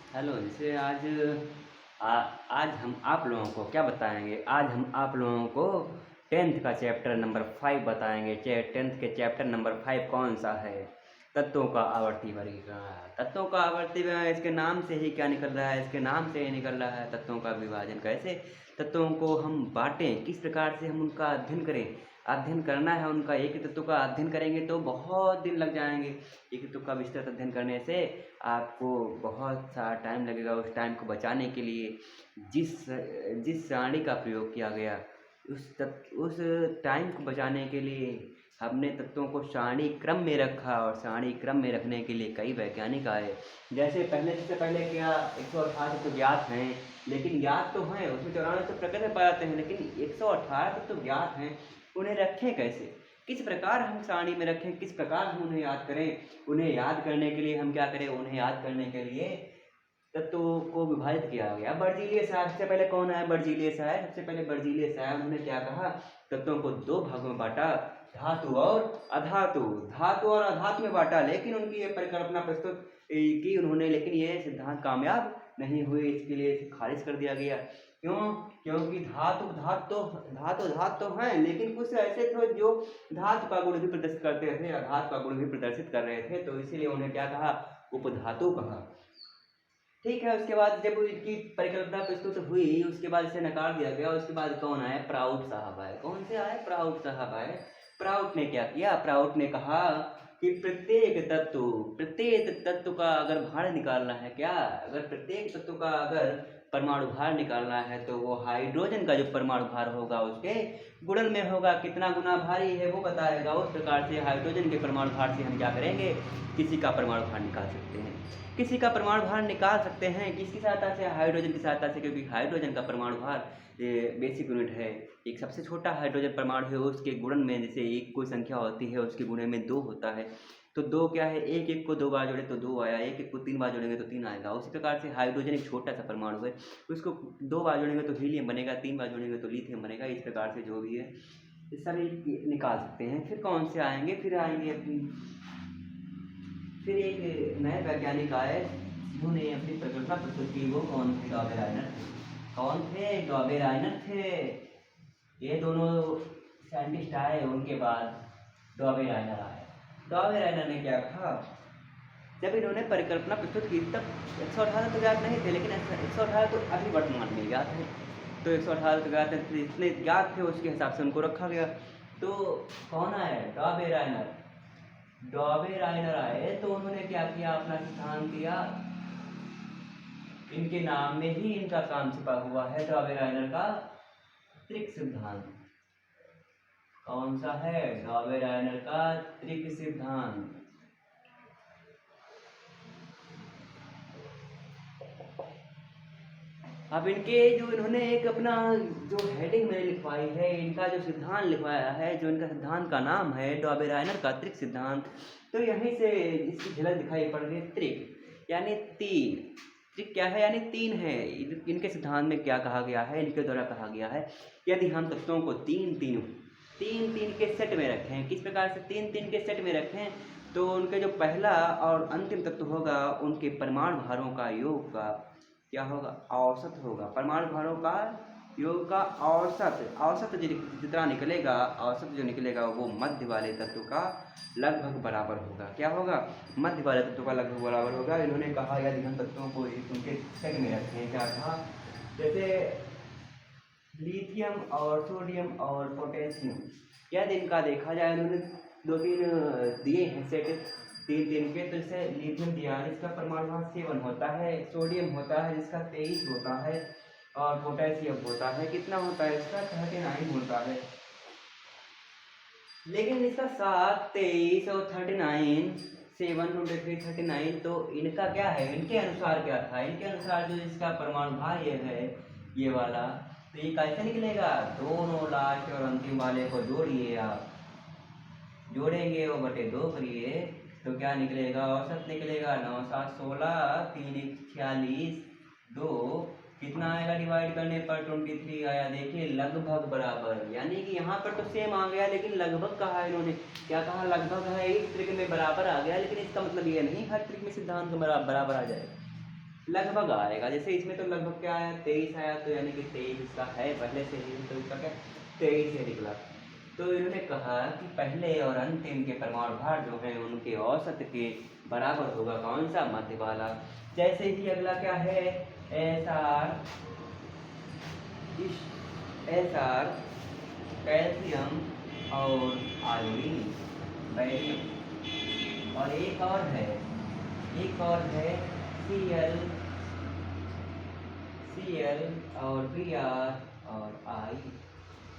Hello, जैसे आ, आज हम आप लोगों को क्या बताएंगे। आज हम आप लोगों को टेंथ का चैप्टर नंबर 5 बताएंगे। टेंथ के चैप्टर नंबर 5 कौन सा है? तत्वों का आवर्ती वर्गीकरण। तत्वों का आवर्ती वर्गीकरण, इसके नाम से ही क्या निकल रहा है? इसके नाम से ही निकल रहा है तत्वों का विभाजन। कैसे तत्वों को हम बांटें, किस प्रकार से हम उनका अध्ययन करें। अध्ययन करना है उनका, एक ही तत्व का अध्ययन करेंगे तो बहुत दिन लग जाएंगे। एक तत्व का विस्तृत अध्ययन करने से आपको बहुत सा टाइम लगेगा। उस टाइम को बचाने के लिए जिस जिस सारणी का प्रयोग किया गया, उस टाइम को बचाने के लिए हमने तत्वों को सारणी क्रम में रखा। और सारणी क्रम में रखने के लिए कई वैज्ञानिक आए। जैसे सबसे पहले क्या 118 तो ज्ञात हैं, लेकिन ज्ञात तो हैं, उसमें 94 तो प्रकृति में पाए जाते हैं, लेकिन 118 तो ज्ञात हैं। उन्हें रखें कैसे, किस प्रकार हम सारणी में रखें, किस प्रकार हम उन्हें याद करें। उन्हें याद करने के लिए हम क्या करें? उन्हें याद करने के लिए तत्वों को विभाजित किया गया। बर्जीलियस आया सबसे पहले। कौन आया? बर्जीलियस आया सबसे पहले। बर्जीलियस आया, उन्होंने क्या कहा? तत्वों को दो भागों में बांटा, धातु और अधातु। धातु और अधातु में बांटा, लेकिन उनकी ये परिकल्पना प्रस्तुत की उन्होंने, लेकिन ये सिद्धांत कामयाब नहीं हुए। इसके लिए इसे खारिज कर दिया गया। क्यों? क्योंकि धातु तो हैं, लेकिन कुछ ऐसे थे जो धातु का गुण भी प्रदर्शित करते थे, अधातु का गुण भी प्रदर्शित कर रहे थे, तो इसीलिए उन्हें क्या कहा? उपधातु कहा। ठीक है, उसके बाद जब इनकी परिकल्पना प्रस्तुत हुई, उसके बाद इसे नकार दिया गया। उसके बाद कौन आए? प्राउड साहब आए। कौन से आए? प्राउड साहब आए। प्राउड ने क्या किया? प्राउड ने कहा कि प्रत्येक तत्व का अगर भार निकालना है, क्या अगर प्रत्येक तत्व का अगर परमाणु भार निकालना है, तो वो हाइड्रोजन का जो परमाणु भार होगा उसके गुणन में होगा। कितना गुना भारी है वो बताएगा। उस प्रकार से हाइड्रोजन के परमाणु भार से हम क्या करेंगे? किसी का परमाणु भार निकाल सकते हैं। किसी का परमाणु भार निकाल सकते हैं किसकी सहायता से? हाइड्रोजन की सहायता से, क्योंकि हाइड्रोजन का परमाणु भार बेसिक यूनिट है। एक सबसे छोटा हाइड्रोजन परमाणु है, उसके गुणन में जैसे एक कोई संख्या होती है, उसके गुणन में 2 होता है। तो 2 क्या है? एक एक को 2 बार जोड़े तो 2 आया, एक एक को 3 बार जोड़ेंगे तो 3 आएगा। उसी प्रकार से हाइड्रोजन एक छोटा सा परमाणु है, उसको 2 बार जोड़ेंगे तो हीलियम बनेगा, 3 बार जोड़ेंगे तो लिथियम बनेगा। इस प्रकार से जो भी है ये सभी निकाल सकते हैं। फिर कौन से आएंगे? फिर एक नए वैज्ञानिक आए जिन्होंने अपनी परिकल्पना प्रस्तुत की। वो कौन थे? डॉबेराइनर थे। कौन थे? डॉबेराइनर थे। ये दोनों साइंटिस्ट आए, उनके बाद डॉबेराइनर आए। डॉबेराइनर ने क्या कहा? जब इन्होंने परिकल्पना प्रस्तुत की तब 118 तो ज्ञात नहीं थे, लेकिन 118 तो अभी वर्तमान में ज्ञात है। तो 118 तो ज्ञात थे, इतने ज्ञात थे, उसके हिसाब से उनको रखा गया। तो कौन आए? डॉबेराइनर। डॉबेराइनर आए तो उन्होंने क्या किया? अपना सिद्धांत दिया। इनके नाम में ही इनका काम छिपा हुआ है, डॉबेराइनर का त्रिक सिद्धांत। कौन सा है? डॉबेराइनर का त्रिक सिद्धांत। अब इनके जो इन्होंने एक अपना जो हेडिंग में लिखवाई है, इनका जो सिद्धांत लिखवाया है, जो इनका सिद्धांत का नाम है डॉबेराइनर का त्रिक सिद्धांत, तो यहीं से इसकी झलक दिखाई पड़ रही है। त्रिक यानी 3। त्रिक क्या है? यानी 3 है। इनके सिद्धांत में क्या कहा गया है? इनके द्वारा कहा गया है यदि हम तत्वों को 3 के सेट में रखें। किस प्रकार से 3 के सेट में रखें? तो उनके जो पहला और अंतिम तत्व होगा, उनके परमाणु भारों का योग का क्या होगा? औसत होगा। परमाणु भारों का योग का औसत जितना निकलेगा, औसत जो निकलेगा वो मध्य वाले तत्व का लगभग बराबर होगा। क्या होगा? मध्य वाले तत्व का लगभग बराबर होगा। इन्होंने कहा यदि हम तत्वों को उनके सेट में रखें, क्या कहा? जैसे लिथियम और सोडियम और पोटेशियम, यदि इनका देखा जाए, उन्होंने 2-3 दिए हैं सेट 3 के। तो जैसे लिथियम दिया है, इसका परमाणु भार 7 होता है। सोडियम होता है जिसका 23 होता है। और पोटेशियम होता है, कितना होता है? इसका 39 होता है। लेकिन इसका 7, 23 और 39, 7 × 3 39, तो इनका क्या है? इनके अनुसार क्या था? इनके अनुसार जो इसका परमाणु भार ये है, ये वाला, तो ये कैसे निकलेगा? दोनों लास्ट और अंतिम वाले को जोड़िए आप, जोड़ेंगे वो बटे 2 करिए, तो क्या निकलेगा? औसत निकलेगा। 9 7 16, 3 1 46, 2 कितना आएगा? डिवाइड करने पर 23 आया। देखिए लगभग बराबर, यानी कि यहाँ पर तो सेम आ गया, लेकिन लगभग कहा है इन्होंने। क्या कहा? लगभग है। एक त्रिक में बराबर आ गया, लेकिन इसका मतलब ये नहीं हर त्रिक में सिद्धांत बराबर आ जाएगा। लगभग आएगा। जैसे इसमें तो लगभग क्या आया, 23 आया, तो यानी कि 23 इसका है पहले से ही, तो इसका क्या 23 है निकला। तो इन्होंने कहा कि पहले और अंतिम के परमाणु भार जो है उनके औसत के बराबर होगा कौन सा, मध्य वाला। जैसे ही अगला क्या है, S R, S R calcium और आयोडीन, बैरियम, और एक और है सी एल, और बी आर और आई।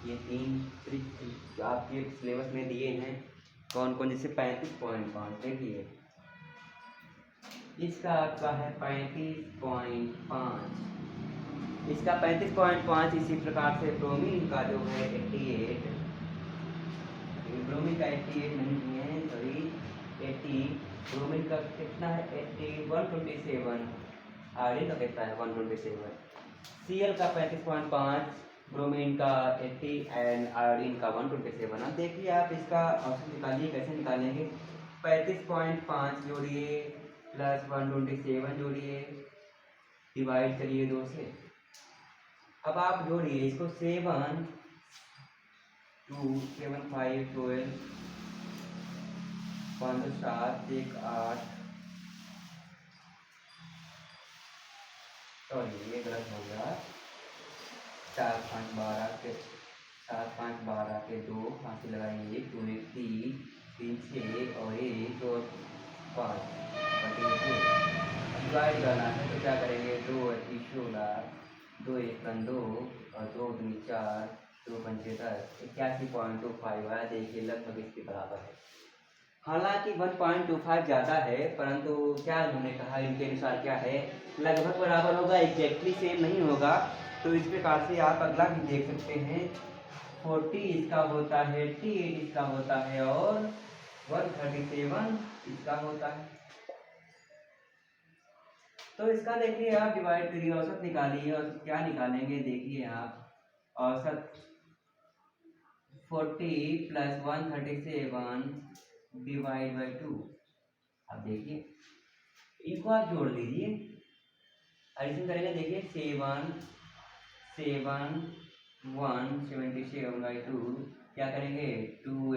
ये तीन ट्रिक आपके सिलेबस में दिए हैं कौन कौन, जैसे 35.5 देखिए इसका आपका है 35.5, इसका 35.5। इसी प्रकार से ब्रोमीन का जो है 88, ब्रोमीन का 88 नहीं है, सॉरी 80, ब्रोमीन का कितना है 80, 127, आयोडीन का कितना है 127, Cl का 35.5, ब्रोमीन का 80 एंड आयोडीन का 127। अब देखिए आप इसका ऑप्शन निकालिए, कैसे निकालेंगे, 35.5 जोड़िए प्लस 127 जोड़िए, डिवाइड करिए 2 से। अब आप जोड़िए इसको, 7 2 7 5 12, 5 7 1 8, सॉरी ये गलत हो गया, 4 5 12 के 7 5 12 के 2 हाथ से लगाएंगे, 2 1 3 3 6 और 1 और 5 डिवाइड करना है तो क्या करेंगे, 2 8 16, 2 1 2 और 2 2 4, 2 5 10, 81.25 आया। देखिए लगभग इसके बराबर है। हालांकि 1.25 ज़्यादा है, परंतु क्या उन्होंने कहा इनके अनुसार क्या है, लगभग बराबर होगा, एग्जैक्टली सेम नहीं होगा। तो इस प्रकार से आप अगला भी देख सकते हैं, 40 इसका होता है, 88 इसका होता है और 137 इसका होता है। तो इसका देखिए आप डिवाइड करिए, औसत निकालिए, और क्या निकालेंगे देखिए आप, औसत 40 प्लस 137 डिवाइड बाई 2। अब देखिए इनको आप जोड़ लीजिए, एडिशन करेंगे, देखिए 7 7 177 बाई 2, क्या करेंगे 2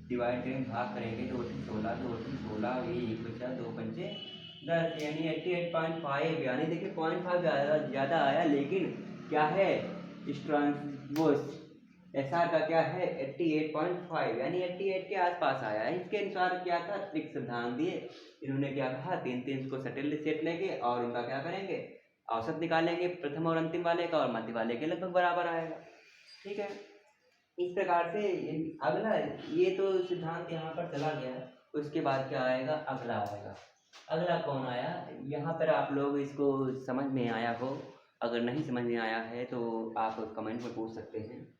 डिवाइड करेंगे, भाग करेंगे, 2 16, 2 16, 1 बचा, 2 पंचे 10, यानी 88.5, यानी देखिए 0.5 ज़्यादा आया, लेकिन क्या है वो एस आर का क्या है 88.5, यानी 88 के आसपास आया है। इसके अनुसार क्या था, ट्रिक सिद्धांत दिए इन्होंने, क्या कहा, 3 को सेट लेंगे और उनका क्या करेंगे, औसत निकालेंगे प्रथम और अंतिम वाले का, और मध्य वाले के लगभग बराबर आएगा। ठीक है, इस प्रकार से अगला, ये तो सिद्धांत यहाँ पर चला गया, उसके बाद क्या आएगा, अगला आएगा। अगला कौन आया, यहाँ पर आप लोग इसको समझ में आया हो, अगर नहीं समझ में आया है तो आप कमेंट में पूछ सकते हैं।